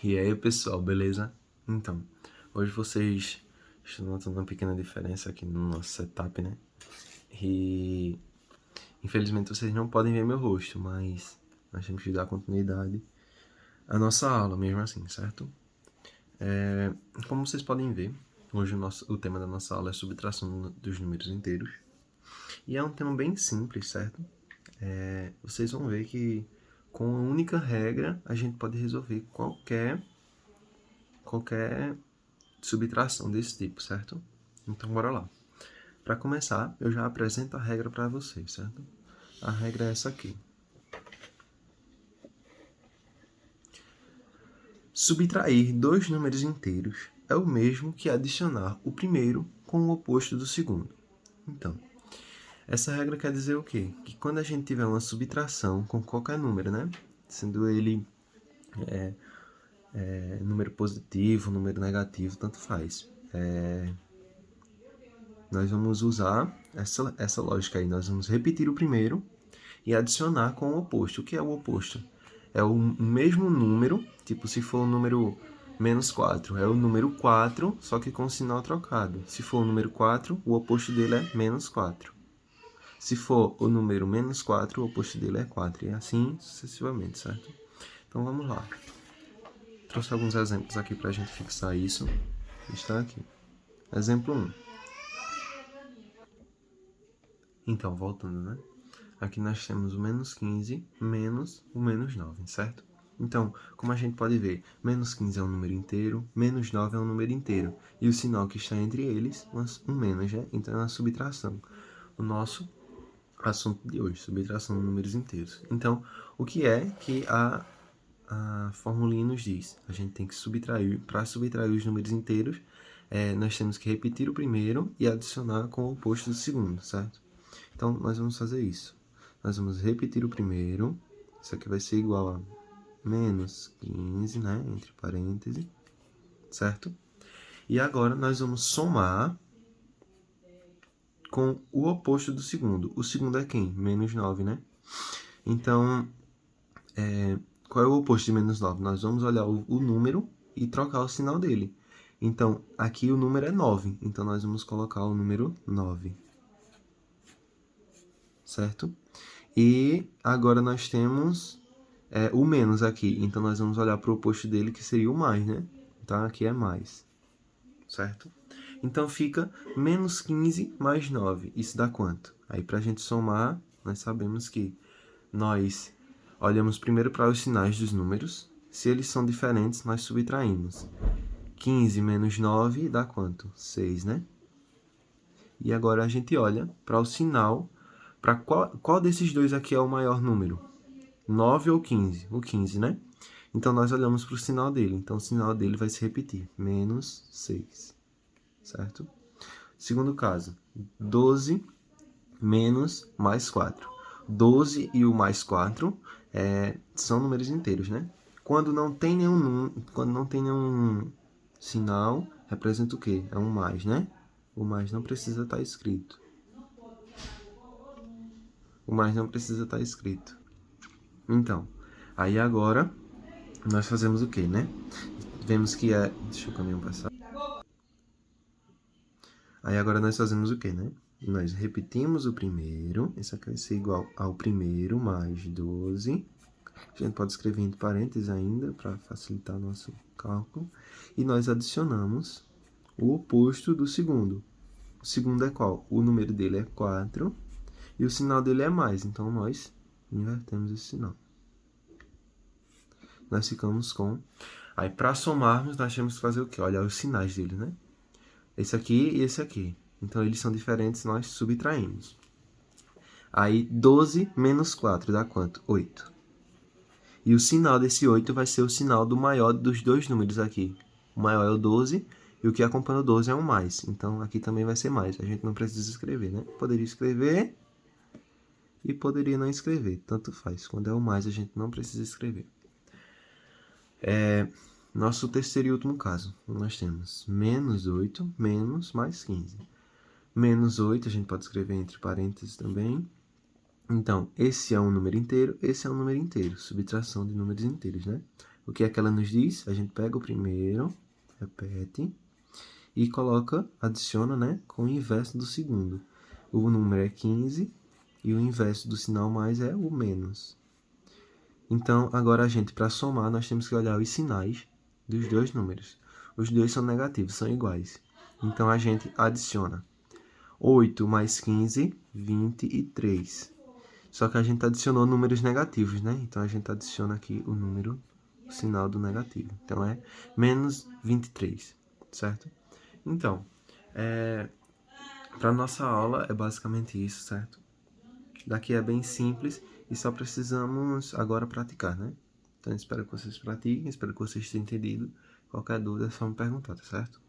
E aí, pessoal, beleza? Então, hoje vocês estão notando uma pequena diferença aqui no nosso setup, né? E infelizmente vocês não podem ver meu rosto, mas nós temos que dar continuidade à nossa aula mesmo assim, certo? Como vocês podem ver, hoje o tema da nossa aula é subtração dos números inteiros. E é um tema bem simples, certo? Vocês vão ver que com uma única regra a gente pode resolver qualquer subtração desse tipo, certo? Então, bora lá. Para começar, eu já apresento a regra para vocês, certo? A regra é essa aqui. Subtrair dois números inteiros é o mesmo que adicionar o primeiro com o oposto do segundo. Então, essa regra quer dizer o quê? Que quando a gente tiver uma subtração com qualquer número, né? Sendo ele número positivo, número negativo, tanto faz. Nós vamos usar essa lógica aí. Nós vamos repetir o primeiro e adicionar com o oposto. O que é o oposto? É o mesmo número, tipo, se for o número menos 4, é o número 4, só que com o sinal trocado. Se for o número 4, o oposto dele é menos 4. Se for o número menos 4, o oposto dele é 4. E assim sucessivamente, certo? Então vamos lá. Trouxe alguns exemplos aqui para a gente fixar isso. Está aqui. Exemplo 1. Então, voltando, né? Aqui nós temos o menos 15 menos o menos 9, certo? Então, como a gente pode ver, menos 15 é um número inteiro, menos 9 é um número inteiro. E o sinal que está entre eles, um menos, né? Então é uma subtração. O nosso assunto de hoje, subtração de números inteiros. Então, o que é que a formulinha nos diz? A gente tem que subtrair, para subtrair os números inteiros, nós temos que repetir o primeiro e adicionar com o oposto do segundo, certo? Então, nós vamos fazer isso. Nós vamos repetir o primeiro. Isso aqui vai ser igual a menos 15, né? Entre parênteses. Certo? E agora nós vamos somar com o oposto do segundo. O segundo é quem? Menos 9, né? Então, qual é o oposto de menos 9? Nós vamos olhar o número e trocar o sinal dele. Então, aqui o número é 9. Então, nós vamos colocar o número 9. Certo? E agora nós temos o menos aqui. Então, nós vamos olhar para o oposto dele, que seria o mais, né? Então, aqui é mais. Certo? Então, fica menos 15 mais 9. Isso dá quanto? Aí, para a gente somar, nós sabemos que nós olhamos primeiro para os sinais dos números. Se eles são diferentes, nós subtraímos. 15 menos 9 dá quanto? 6, né? E agora a gente olha para o sinal. Para qual desses dois aqui é o maior número? 9 ou 15? O 15, né? Então, nós olhamos para o sinal dele. Então, o sinal dele vai se repetir. Menos 6. Certo? Segundo caso. 12 menos mais 4. 12 e o mais 4 são números inteiros, né? Quando não tem nenhum sinal, representa o quê? É um mais, né? O mais não precisa estar escrito. O mais não precisa estar escrito. Então, aí agora nós fazemos o quê, né? Vemos que é... Deixa o caminhão passar. Aí agora nós fazemos o quê, né? Nós repetimos o primeiro. Isso aqui vai ser igual ao primeiro mais 12. A gente pode escrever entre parênteses ainda, para facilitar nosso cálculo. E nós adicionamos o oposto do segundo. O segundo é qual? O número dele é 4 e o sinal dele é mais. Então, nós invertemos esse sinal. Nós ficamos com... Aí, para somarmos, nós temos que fazer o quê? Olhar os sinais dele, né? Esse aqui e esse aqui. Então, eles são diferentes, nós subtraímos. Aí, 12 menos 4 dá quanto? 8. E o sinal desse 8 vai ser o sinal do maior dos dois números aqui. O maior é o 12 e o que acompanha o 12 é um mais. Então, aqui também vai ser mais. A gente não precisa escrever, né? Poderia escrever e poderia não escrever. Tanto faz. Quando é o mais, a gente não precisa escrever. Nosso terceiro e último caso. Nós temos menos 8 menos mais 15. Menos 8 a gente pode escrever entre parênteses também. Então, esse é um número inteiro, esse é um número inteiro. Subtração de números inteiros, né? O que é que ela nos diz? A gente pega o primeiro, repete, e coloca, adiciona, né, com o inverso do segundo. O número é 15 e o inverso do sinal mais é o menos. Então, agora a gente, para somar, nós temos que olhar os sinais dos dois números. Os dois são negativos, são iguais. Então, a gente adiciona 8 mais 15, 23. Só que a gente adicionou números negativos, né? Então, a gente adiciona aqui o sinal do negativo. Então, é menos 23, certo? Então, para nossa aula é basicamente isso, certo? Daqui é bem simples e só precisamos agora praticar, né? Então, espero que vocês pratiquem, espero que vocês tenham entendido. Qualquer dúvida é só me perguntar, tá certo?